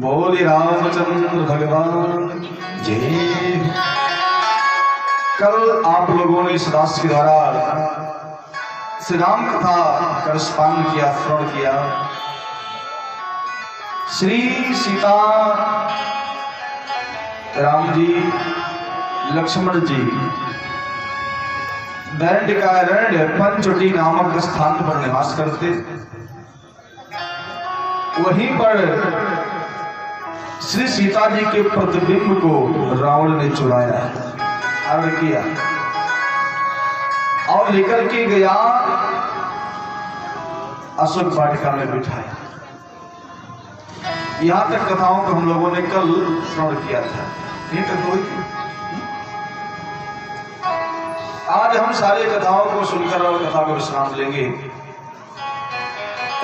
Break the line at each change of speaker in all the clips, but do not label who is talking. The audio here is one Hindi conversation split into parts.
बोले रामचंद्र भगवान जय। कल आप लोगों ने इस दास के द्वारा श्री राम कथा का रसपान किया, श्रवण किया। श्री सीता राम जी लक्ष्मण जी दैंडिकारण्य पंचवटी नामक स्थान पर निवास करते। वहीं पर श्री सीता जी के प्रतिबिंब को रावण ने चुराया, हरण किया और लेकर के गया अशोक वाटिका में बिठाया। यहां तक कथाओं को हम लोगों ने कल श्रवण किया था। यहीं तक हुई थी। आज हम सारे कथाओं को सुनकर और कथा को विश्राम लेंगे।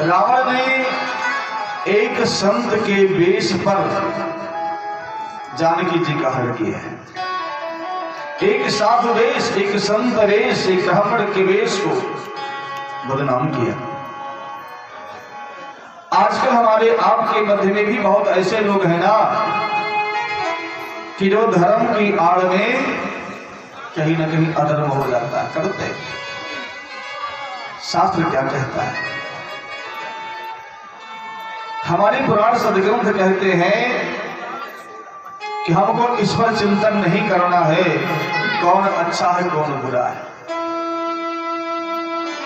रावण ने एक संत के वेश पर जानकी जी का हरण किया है। एक साधु वेश, एक संत वेश, एक ब्राह्मण के वेश को बदनाम किया। आजकल हमारे आपके मध्य में भी बहुत ऐसे लोग हैं ना कि जो धर्म की आड़ में कहीं ना कहीं अधर्म हो जाता है, करते। शास्त्र क्या कहता है? हमारे पुराण सदग्रंथ कहते हैं कि हमको इस पर चिंतन नहीं करना है कि कौन अच्छा है कौन बुरा है।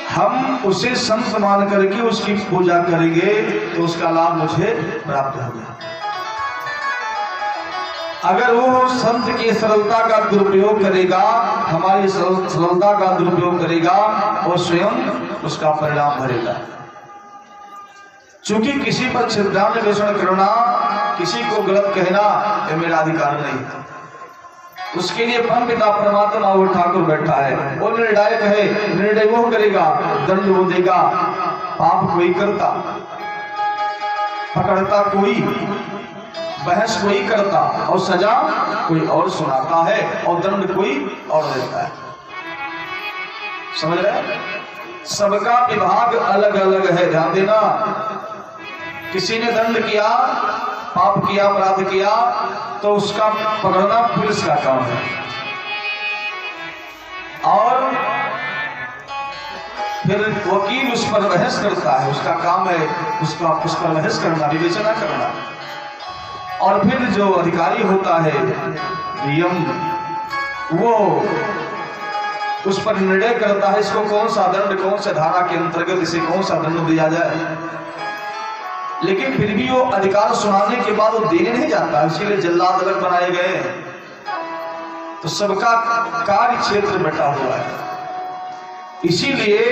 हम उसे संत मान करके उसकी पूजा करेंगे तो उसका लाभ मुझे प्राप्त होगा। अगर वो संत की सरलता का दुरुपयोग करेगा, हमारी सरलता का दुरुपयोग करेगा, वो स्वयं उसका परिणाम भरेगा। चूंकि किसी पर छिद्रान्वेषण करना, किसी को गलत कहना, ये मेरा अधिकार नहीं। उसके लिए परमपिता परमात्मा वो ठाकुर बैठा है, वो निर्णायक है। निर्णय वो करेगा, दंड वो देगा। पाप कोई करता, पकड़ता कोई, बहस कोई करता और सजा कोई और सुनाता है और दंड कोई और देता है। समझ रहे? सबका विभाग अलग अलग है, ध्यान देना। किसी ने दंड किया, पाप किया, अपराध किया तो उसका पकड़ना पुलिस का काम है और फिर वकील उस पर बहस करता है, उसका काम है उस पर बहस करना, विवेचना करना। और फिर जो अधिकारी होता है नियम, वो उस पर निर्णय करता है इसको कौन सा दंड, कौन से धारा के अंतर्गत इसे कौन सा दंड दिया जाए। लेकिन फिर भी वो अधिकार सुनाने के बाद वो देने नहीं जाता, इसीलिए जल्लाद अलग बनाए गए। तो सबका कार्य क्षेत्र बटा हुआ है। इसीलिए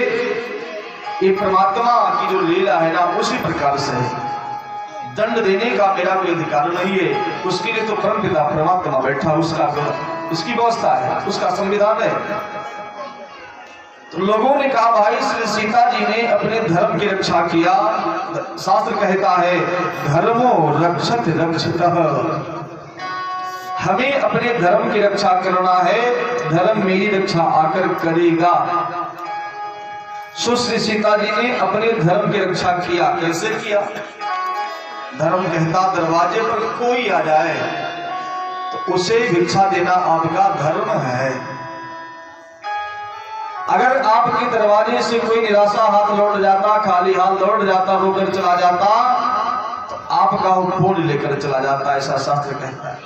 ये परमात्मा की जो लीला है ना, उसी प्रकार से है। दंड देने का मेरा कोई अधिकार नहीं है, उसके लिए तो परमपिता परमात्मा बैठा, उसकी व्यवस्था है, उसका संविधान है। तो लोगों ने कहा भाई श्री सीता जी ने अपने धर्म की रक्षा किया। शास्त्र कहता है धर्मो रक्षत रक्षितः, हमें अपने धर्म की रक्षा करना है, धर्म मेरी रक्षा आकर करेगा। सो श्री सीता जी ने अपने धर्म की रक्षा किया। कैसे किया? धर्म कहता दरवाजे पर कोई आ जाए तो उसे भिक्षा देना आपका धर्म है। अगर आपके दरवाजे से कोई निराशा हाथ लौट जाता, खाली हाथ लौट जाता, रोकर चला जाता तो आपका वो पुण्य लेकर चला जाता, ऐसा शास्त्र कहता है।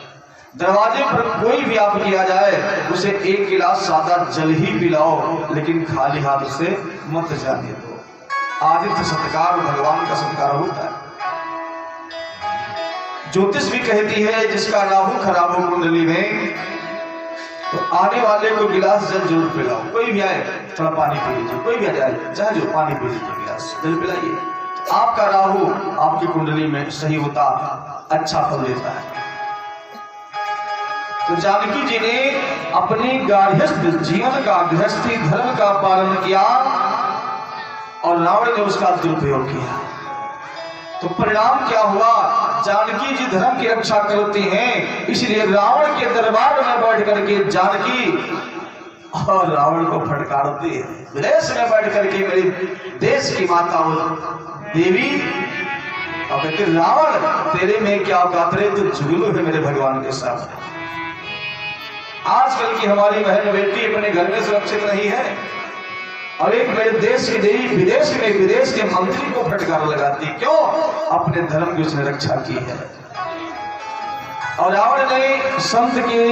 दरवाजे पर कोई भी आपकी आ जाए उसे एक गिलास सादा जल ही पिलाओ, लेकिन खाली हाथ उसे मत जाने दो। आदित्य सत्कार भगवान का सत्कार होता है। ज्योतिष भी कहती है जिसका राहु खराब हो कुंडली में तो आने वाले को गिलास जल जरूर पिलाओ। कोई भी आए थोड़ा पानी पी लीजिए, कोई भी आ जाए चाहे जो पानी पी लीजिए, गिलास जल पिलाइए। आपका राहु आपकी कुंडली में सही होता, अच्छा फल देता है। तो जानकी जी ने अपने गार्हस्थ जीवन का, गृहस्थी धर्म का पालन किया और रावण ने उसका दुरुपयोग किया। तो परिणाम क्या हुआ? जानकी जी धर्म की रक्षा करती हैं, इसलिए रावण के दरबार में बैठ करके जानकी और रावण को फटकारती है। विदेश में बैठ करके मेरे देश की माता हो देवी और कहते रावण तेरे में क्या औकात रे, तू जुगनू है मेरे भगवान के साथ। आजकल की हमारी बहन बेटी अपने घर में सुरक्षित नहीं है और एक मेरे देश की देवी विदेश के मंत्री को फटकार लगाती, क्यों? अपने धर्म की उसने रक्षा की है। और रावण ने संत के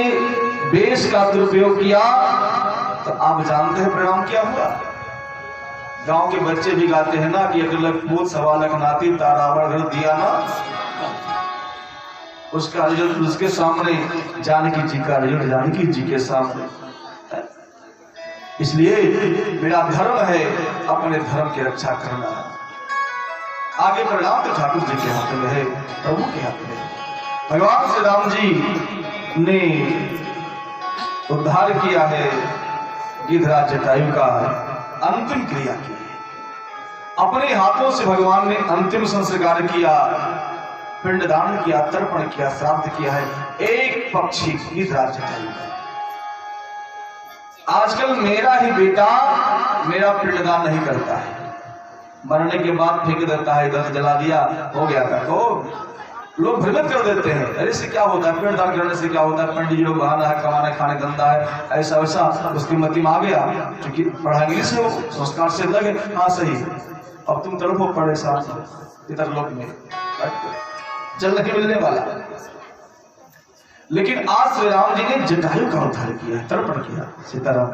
वेश का दुरुपयोग किया तो आप जानते हैं परिणाम क्या हुआ। गांव के बच्चे भी गाते हैं ना कि अकलक पूत सवालक नाती तारावण दिया ना, उसका अर्जुन उसके सामने जानकी जी का अर्जुन जानकी जी के सामने। इसलिए मेरा धर्म है अपने धर्म की रक्षा करना। आगे परिणाम तो ठाकुर जी के हाथ में है, प्रभु के हाथ में है। भगवान श्री राम जी ने उद्धार किया है गिद्धराज जटायु का, अंतिम क्रिया की है। अपने हाथों से भगवान ने अंतिम संस्कार किया, पिंडदान किया, तर्पण किया, श्राद्ध किया है एक पक्षी गिद्धराज जटायु का। आजकल मेरा ही बेटा मेरा पिंडदान नहीं करता है, मरने के बाद फेंक देता है, इधर जला दिया हो गया था। तो लोग भ्रमित कर देते हैं, अरे से क्या होता है, पिंडदान करने से क्या होता है, पंडित जी लोग बहाना है, कमाना खाने धंधा है, ऐसा वैसा उसकी मति में आ गया। क्योंकि पढ़ा इंग्लिश है, वो संस्कार से लगे हाँ सही। अब तुम तड़पो पड़े साथ इधर लोग में जल नहीं मिलने वाला। लेकिन आज श्री राम जी ने जटायु का उद्धार किया, तर्पण किया। सीताराम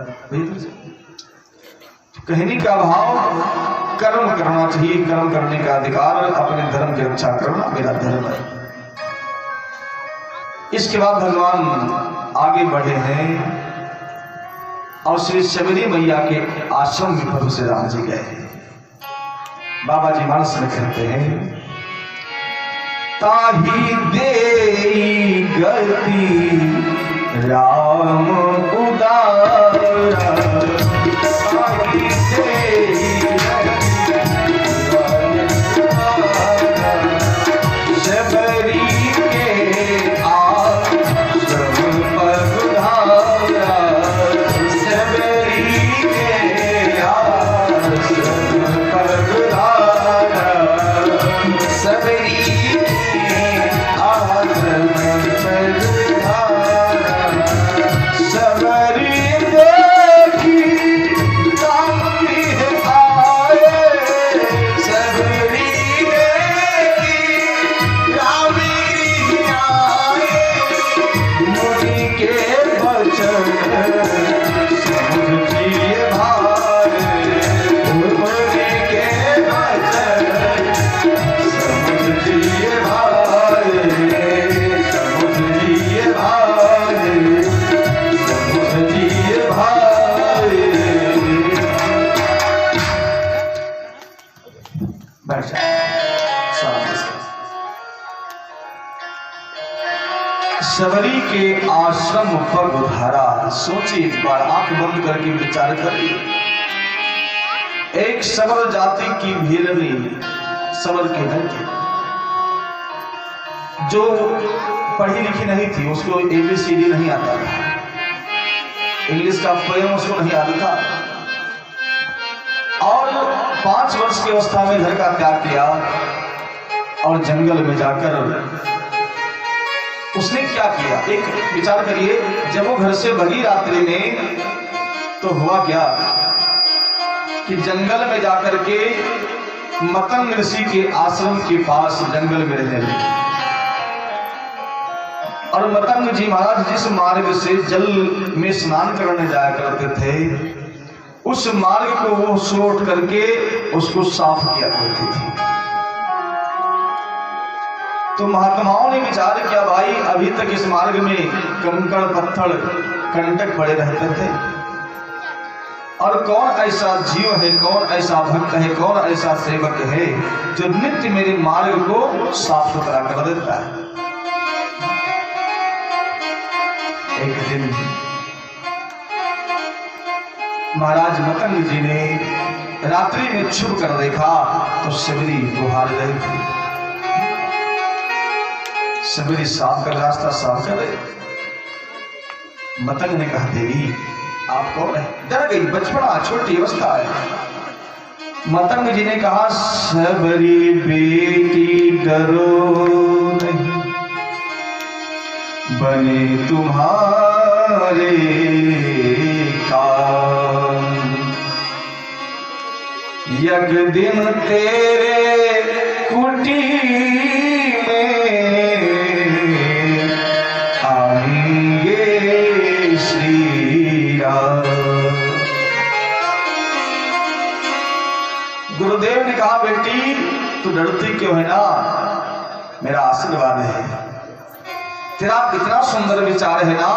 कहने का भाव, कर्म करना चाहिए, कर्म करने का अधिकार, अपने धर्म की रक्षा करना मेरा धर्म है। इसके बाद भगवान आगे बढ़े हैं और श्री शबरी मैया के आश्रम में प्रभु श्री राम जी गए। बाबा जी मानस में कहते हैं, ताही दे गति राम उदारा, ताही दे शबरी के आश्रम पधारा, शबरी के आश्रम पधारा, शबरी शबरी के आश्रम पर उधारा। सोचिए एक बार, आंख बंद करके विचार करिए। एक सबल जाति की भीलनी, सबल के घर की, जो पढ़ी लिखी नहीं थी, उसको ABCD नहीं आता था, इंग्लिश का पोयम उसको नहीं आता था, और 5 वर्ष की अवस्था में घर का त्याग किया और जंगल में जाकर उसने क्या किया। एक विचार करिए, जब वो घर से भगी रात्रि में तो हुआ क्या कि जंगल में जाकर के मतंग ऋषि के आश्रम के पास जंगल में रहने लगे। और मतंग जी महाराज जिस मार्ग से जल में स्नान करने जाया करते थे, उस मार्ग को वो सोट करके उसको साफ किया करती थी। तो महात्माओं ने विचार किया, भाई अभी तक इस मार्ग में कंकड़ पत्थर कंटक पड़े रहते थे, और कौन ऐसा जीव है, कौन ऐसा भक्त है, कौन ऐसा सेवक है जो नित्य मेरे मार्ग को साफ सुथरा कर देता है। एक दिन महाराज मतंग जी ने रात्रि में छुप कर देखा तो शबरी बुहार रही थी। शबरी साफ कर, रास्ता साफ कर रहे। मतंग ने कहा, देवी आप कौन है? डर गई, बचपना छोटी अवस्था है। मतंग जी ने कहा सबरी बेटी डरो नहीं, बने तुम्हारे काम, यज्ञ दिन तेरे कुटी में आएंगे श्री राम। गुरुदेव ने कहा बेटी तू डरती क्यों है ना, मेरा आशीर्वाद है, तेरा इतना सुंदर विचार है ना,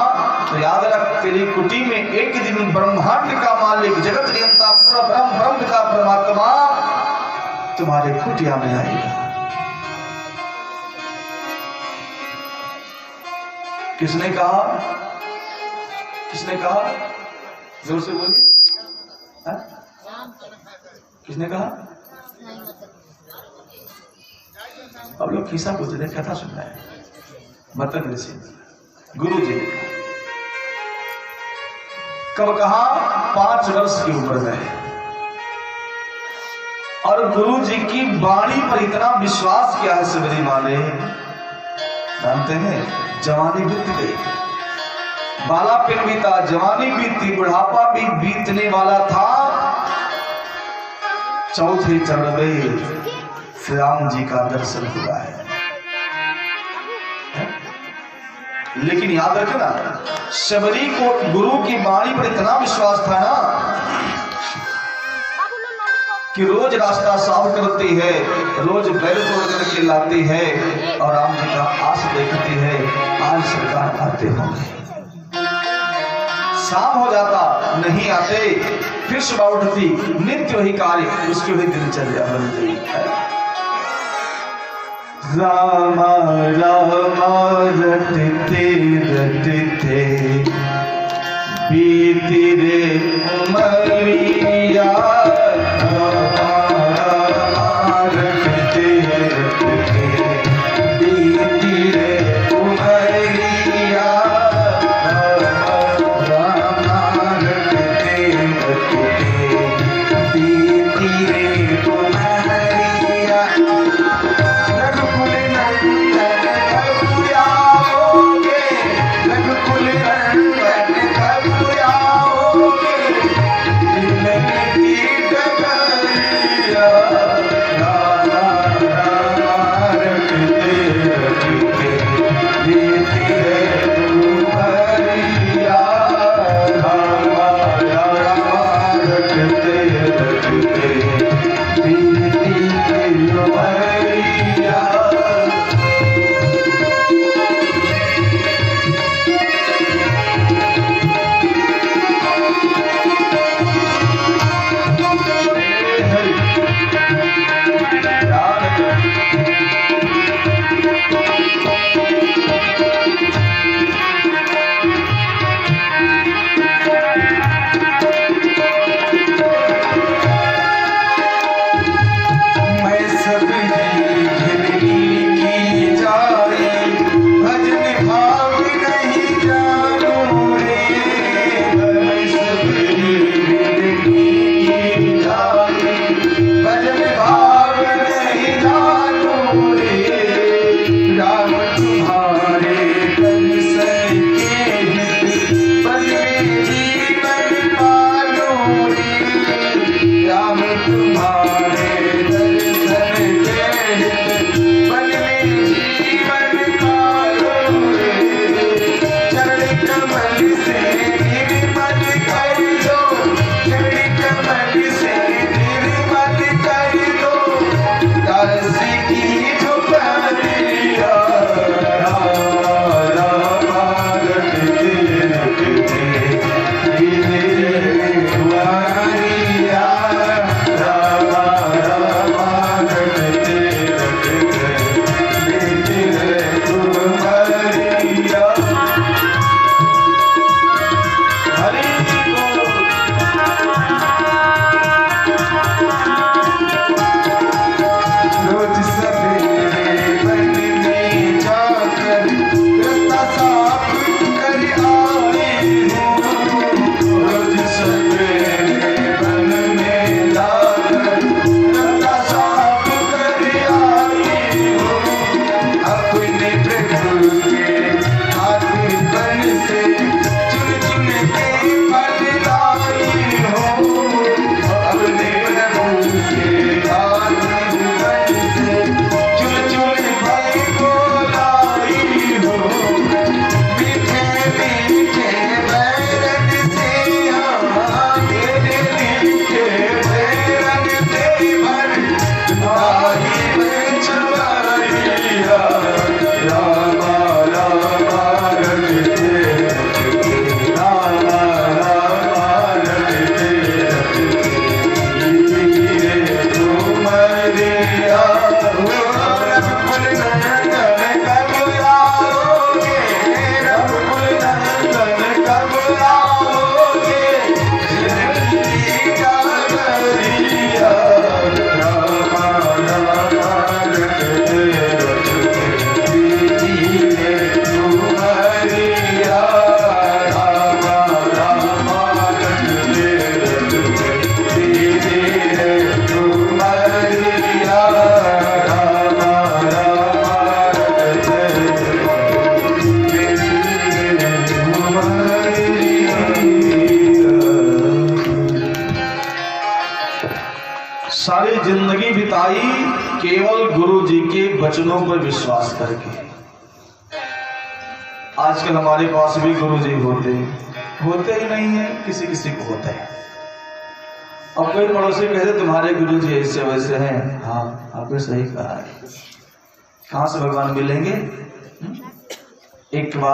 तो याद रख तेरी कुटी में एक दिन ब्रह्मांड का मालिक जगत नियंता ब्रह्म ब्रह्म पिता परमात्मा तुम्हारे कुटिया में आएगा। किसने कहा, किसने कहा, जोर से बोलिए, किसने कहा? अब लोग किस्सा पूछ रहे, कथा सुन रहे हैं। मतंग ऋषि गुरु जी ने कब कहा, 5 वर्ष की उम्र में, और गुरु जी की वाणी पर इतना विश्वास किया है सबरी माँ ने, जानते हैं जवानी बीत गई, बालापन बीता, जवानी बीती, बुढ़ापा भी बीतने वाला था, चौथे चरण में श्री राम जी का दर्शन हुआ है। लेकिन याद रखना, शबरी को गुरु की वाणी पर इतना विश्वास था ना कि रोज रास्ता साफ करती है, रोज बैल तोड़ करके लाती है, और राम जी का आस देखती है आज सरकार आते होंगे। शाम हो जाता नहीं आते, फिर सुबह उठती, नित्य वही कार्य, उसकी वही दिनचर्या बन गई। रामा रामा रटते रटते बीती रे उमरिया, रामा रामा रटते रटते बीती रे उमरिया, रामा रटते रटते बीती रे उमरिया। सारी जिंदगी बिताई केवल गुरु जी के वचनों पर विश्वास करके। आजकल हमारे पास भी गुरु जी होते ही नहीं है, किसी किसी को होते हैं। अब कोई पड़ोसी कहते तुम्हारे गुरु जी ऐसे वैसे हैं, हाँ आपने सही कहा है। कहां से भगवान मिलेंगे? एक बार